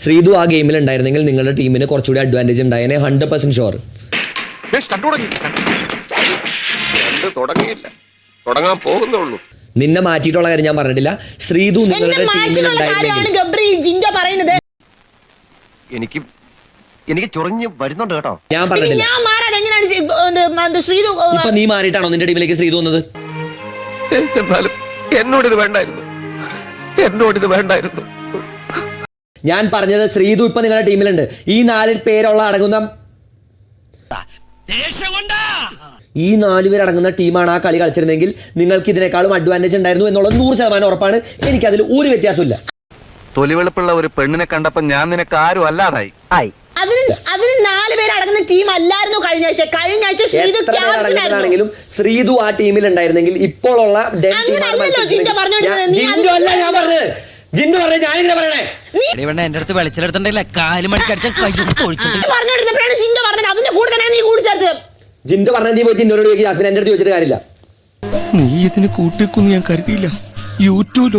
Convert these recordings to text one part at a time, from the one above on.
ശ്രീതു ആ ഗെയിമിൽ ഉണ്ടായിരുന്നെങ്കിൽ നിങ്ങളുടെ ടീമിന് കുറച്ചുകൂടി അഡ്വാൻറ്റേജ് ഉണ്ടായേനെ 100% ഷുവർ. തുടങ്ങാൻ പോകുന്നുള്ളൂ. നിന്നെ മാറ്റിയിട്ടുള്ള കാര്യം ഞാൻ പറഞ്ഞിട്ടില്ല. ശ്രീതു നിങ്ങളുടെ ടീമിൽ ഉണ്ടായിരുന്നെങ്കിൽ എനിക്ക് ചൊറിഞ്ഞ് വരുന്നുണ്ട് കേട്ടോ. ഞാൻ പറഞ്ഞിട്ടില്ല. ഇപ്പൊ നീ മാറിയിട്ടാണോ നിന്റെ ടീമിലേക്ക് ശ്രീതു വന്നത്? എന്നോടിത് വേണ്ടായിരുന്നു. ഞാൻ പറഞ്ഞത് ശ്രീതു ഇപ്പൊ നിങ്ങളുടെ ടീമിലുണ്ട്. ഈ 4 പേരുള്ള അടങ്ങുന്ന ഈ 4 പേരടങ്ങുന്ന ടീമാണ് ആ കളി കളിച്ചിരുന്നെങ്കിൽ നിങ്ങൾക്ക് ഇതിനേക്കാളും അഡ്വാൻറ്റേജ് ഉണ്ടായിരുന്നു എന്നുള്ളത് 100% ഉറപ്പാണ്. എനിക്കതിൽ ഒരു വ്യത്യാസമില്ല. തൊലിവെളുപ്പുള്ള ഒരു പെണ്ണിനെ കണ്ടപ്പോ ഞാൻ നിനക്ക് ആരും അല്ലാതായി. അതിന് 4 പേരടങ്ങുന്ന ടീം അല്ലായിരുന്നു കഴിഞ്ഞ ആഴ്ച ആണെങ്കിലും ശ്രീതു ആ ടീമിൽ ഉണ്ടായിരുന്നെങ്കിൽ ഇപ്പോഴുള്ള ജിന്ദു പറഞ്ഞ ഞാനിങ്ങനെ പറയണേ. എന്റെ അടുത്ത് വെളിച്ചെടുത്തിട്ടില്ല കാല് ജിന്ദു പറഞ്ഞ നീ പോയി ജിന്നോട് ചോദിക്കുക. ജാസ്മിൻ എന്റെ അടുത്ത് ചോദിച്ചിട്ട് കാര്യമില്ല. നീ ഇതിന് കൂട്ടിക്കൊന്നും ഞാൻ കരുതിയില്ല. യൂട്യൂബ്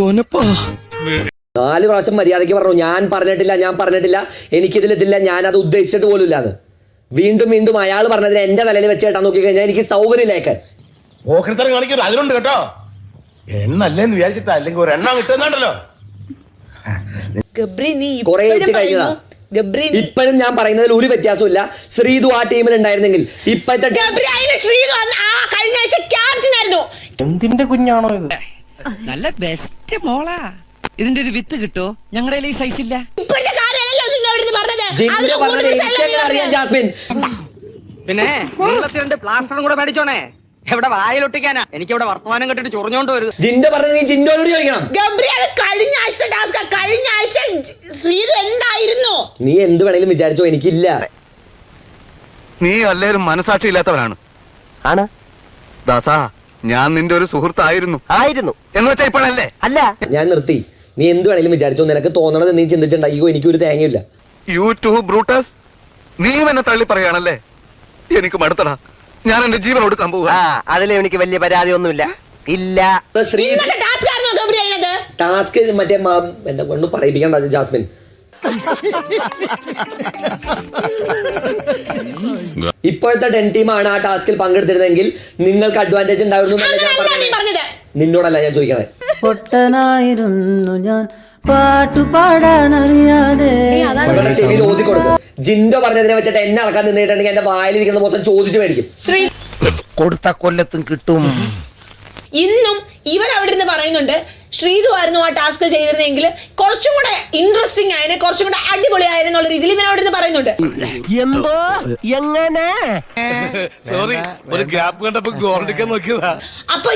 4 പ്രാവശ്യം മര്യാദയ്ക്ക് പറഞ്ഞു. ഞാൻ പറഞ്ഞിട്ടില്ല എനിക്കിതിലെത്തില്ല, ഞാനത് ഉദ്ദേശിച്ചിട്ട് പോലും ഇല്ലാന്ന്. വീണ്ടും അയാൾ പറഞ്ഞതിന് എന്റെ തലയിൽ വെച്ച് കേട്ടാ നോക്കി കഴിഞ്ഞാൽ എനിക്ക് സൗകര്യമില്ലേക്കാൻ അതിലുണ്ട് കേട്ടോ. എണ്ണല്ലേന്ന് വിചാരിച്ചിട്ടാ, അല്ലെങ്കിൽ ഒരു എണ്ണം കിട്ടുന്നുണ്ടല്ലോ. ഇപ്പോഴും ഞാൻ പറയുന്നതിൽ ഒരു വ്യത്യാസമില്ല. ശ്രീതു ആ ടീമിൽ ഉണ്ടായിരുന്നെങ്കിൽ ഇപ്പോഴത്തെ എന്തിന്റെ കുഞ്ഞാണോ ഇത്? നല്ല ബെസ്റ്റ് മോളാ. ഇതിന്റെ ഒരു വിത്ത് കിട്ടോ? ഞങ്ങളുടെ ഈ സൈസ് ഇല്ല. ജാസ്മിൻ പിന്നെ പ്ലാസ്റ്ററും കൂടെ മേടിച്ചോണേ. എവിടെ വായിലൊട്ടിക്കാനാ? എനിക്ക് ഇവിടെ വർത്തമാനം കേട്ടിട്ട് ചൊറിഞ്ഞോണ്ട് വരുത്. ജിൻഡോ പറഞ്ഞത് നീ ജിൻഡോയോട് ചോദിക്കണം. കഴിഞ്ഞ ആഴ്ച ശ്രീതു എന്തായിരുന്നു? നീ എന്ത് വേണേലും വിചാരിച്ചോ, എനിക്കില്ല. നീ അല്ലേലും മനസാക്ഷി ഇല്ലാത്തവനാണ്. ആണ് ദാസാ, ഞാൻ നിന്റെ ഒരു സുഹൃത്തായിരുന്നു. എന്ന് വെച്ചാ ഇപ്പോഴല്ലേ? അല്ല, ഞാൻ നിർത്തി. നീ എന്ത് വേണേലും വിചാരിച്ചോ, നിനക്ക് തോന്നണത് നീ ചിന്തിച്ചിട്ടുണ്ടായിക്കോ. എനിക്കൊരു തേങ്ങയില്ല. ബ്രൂട്ടസ്, നീ എന്നെ തള്ളി പറയാണല്ലേ? എനിക്ക് മടുത്തടാ. ഞാൻ എന്റെ ജീവൻ കൊടുക്കാൻ പോവാ. അതിലും എനിക്ക് വലിയ പരാതി ഒന്നുമില്ല. ഇല്ല, ടാസ്ക് മറ്റേ എന്നെ കൊണ്ട് പറയിപ്പിക്കണ്ട ജാസ്മിൻ. ഇപ്പോഴത്തെ 10 ടീമാണ് ആ ടാസ്കിൽ പങ്കെടുത്തിരുന്നെങ്കിൽ നിങ്ങൾക്ക് അഡ്വാൻറ്റേജ് ഉണ്ടായിരുന്നു. നിന്നോടല്ല ഞാൻ ചോദിക്കണേ. പൊട്ടനായിരുന്നു ഞാൻ, പാട്ടുപാടാനറിയാതെ ചെവിയിൽ ഓതി കൊടുക്കും. ജിൻഡോ പറഞ്ഞതിനെ വെച്ചിട്ട് എന്നെ അളക്കാൻ നിന്നിട്ടുണ്ടെങ്കിൽ എന്റെ വായിലിരിക്കുന്ന മൊത്തം ചോദിച്ചു മേടിക്കും. കൊടുത്ത കൊല്ലത്തും കിട്ടും. ഇന്നും ഇവരവിടെ നിന്ന് പറയുന്നുണ്ട് ശ്രീതു ആയിരുന്നു ആ ടാസ്ക് ചെയ്തിരുന്നെങ്കിൽ കുറച്ചും കൂടെ ഇൻട്രസ്റ്റിംഗ് ആയതിനെ, കുറച്ചും കൂടെ അടിപൊളിയായെന്നുള്ള രീതിയിൽ ഇവനവിടെ നിന്ന് പറയുന്നുണ്ട്. എന്തോ എങ്ങനെ സോറി, ഒരു ഗ്യാപ്പ് കണ്ടപ്പോ ഗോൾഡിക്കാൻ നോക്കിയതാ. അപ്പൊ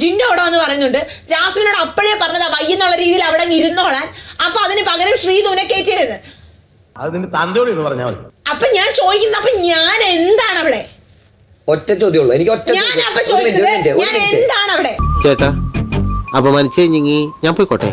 ജിൻഡോ അവിടെ വന്ന് പറയുന്നുണ്ട് ജാസ്മിനോട് അപ്പോഴേ പറഞ്ഞതാ വയ്യെന്നുള്ള രീതിയിൽ അവിടെ ഇരുന്നോളാൻ. അപ്പൊ അതിന് പകരം ശ്രീതുവിനെ കയറ്റിയത്. അത് നിന്റെ തന്തയോട് എന്ന് പറഞ്ഞാൽ മതി. അപ്പൊ ഞാൻ ചോദിക്കുന്നത്, അപ്പൊ ഞാൻ എന്താണ് അവിടെ? ഒറ്റ ചോദ്യമുള്ളൂ എനിക്ക്. ഞാൻ എന്താണ് അവിടെ? ചേട്ടാ, അപമാനിച്ചേ ഞാൻ പോയിക്കോട്ടെ.